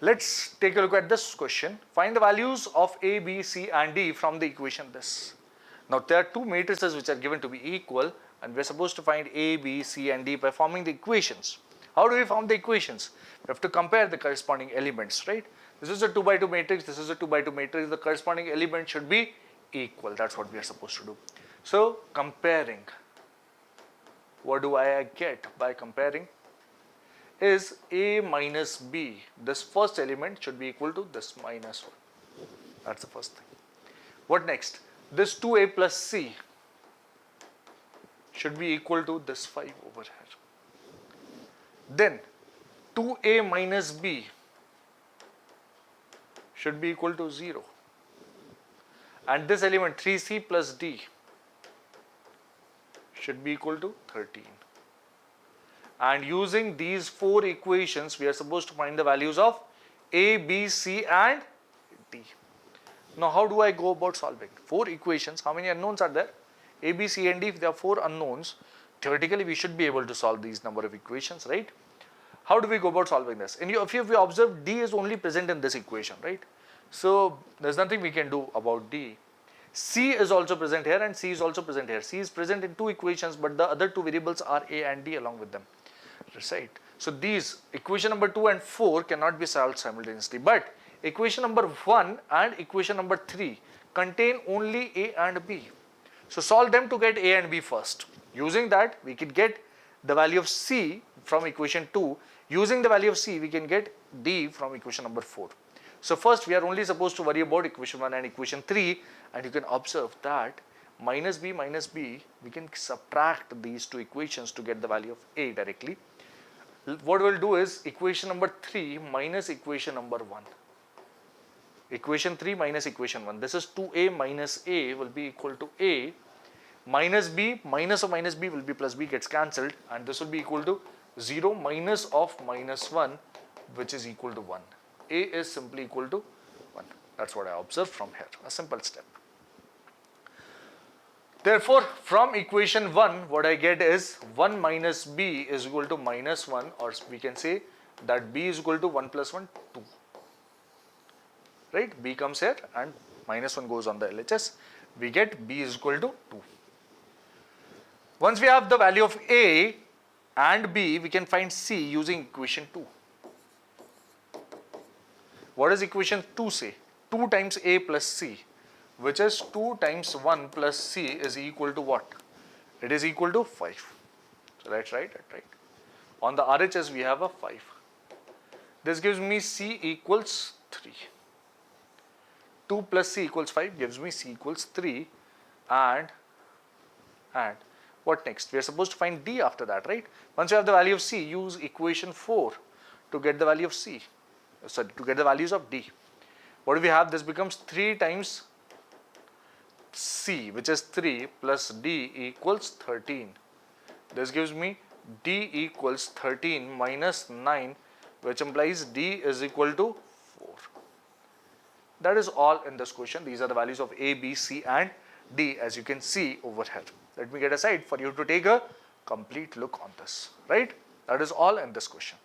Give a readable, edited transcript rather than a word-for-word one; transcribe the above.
Let's take a look at this question. Find the values of A, B, C and D from the equation this. Now there are two matrices which are given to be equal and we are supposed to find A, B, C and D by forming the equations. How do we form the equations? We have to compare the corresponding elements, right? This is a 2 by 2 matrix, this is a 2 by 2 matrix, the corresponding element should be equal. That's what we are supposed to do. So comparing, what do I get by comparing? Is A minus B, this first element should be equal to this minus 1. That's the first thing. What next? This 2A plus C should be equal to this 5 over here. Then 2A minus B should be equal to 0. And this element 3C plus D should be equal to 13. And using these four equations, we are supposed to find the values of A, B, C and D. Now, how do I go about solving? Four equations. How many unknowns are there? A, B, C and D. If there are four unknowns, theoretically we should be able to solve these number of equations, right? How do we go about solving this? And if you observe, D is only present in this equation, right? So, there's nothing we can do about D. C is also present here and C is also present here. C is present in two equations, but the other two variables are A and D along with them. Right. So these equation number 2 and 4 cannot be solved simultaneously, but equation number 1 and equation number 3 contain only A and B. So solve them to get A and B first. Using that, we can get the value of C from equation 2. Using the value of C, we can get D from equation number 4. So first, we are only supposed to worry about equation 1 and equation 3, and you can observe that minus B, we can subtract these two equations to get the value of A directly. What we'll do is equation number 3 minus equation number 1. Equation 3 minus equation 1. This is 2A minus A will be equal to A. Minus B, minus of minus B will be plus B, gets cancelled, and this will be equal to 0 minus of minus 1, which is equal to 1. A is simply equal to 1. That's what I observed from here. A simple step. Therefore, from equation 1, what I get is 1 minus B is equal to minus 1, or we can say that B is equal to 1 plus 1, 2. Right? B comes here and minus 1 goes on the LHS. We get B is equal to 2. Once we have the value of A and B, we can find C using equation 2. What does equation 2 say? 2 times A plus C, which is 2 times 1 plus C is equal to what? It is equal to 5. So let's write it, right? On the RHS, we have a 5. This gives me C equals 3. 2 plus C equals 5 gives me C equals 3. And what next? We are supposed to find D after that, right? Once you have the value of C, use equation 4 to get the value of C. Sorry, to get the values of D. What do we have? This becomes 3 times C, which is 3, plus D equals 13. This gives me D equals 13 minus 9, which implies D is equal to 4. That is all in this question. These are the values of A, B, C and D, as you can see over here. Let me get aside for you to take a complete look on this, right? That is all in this question.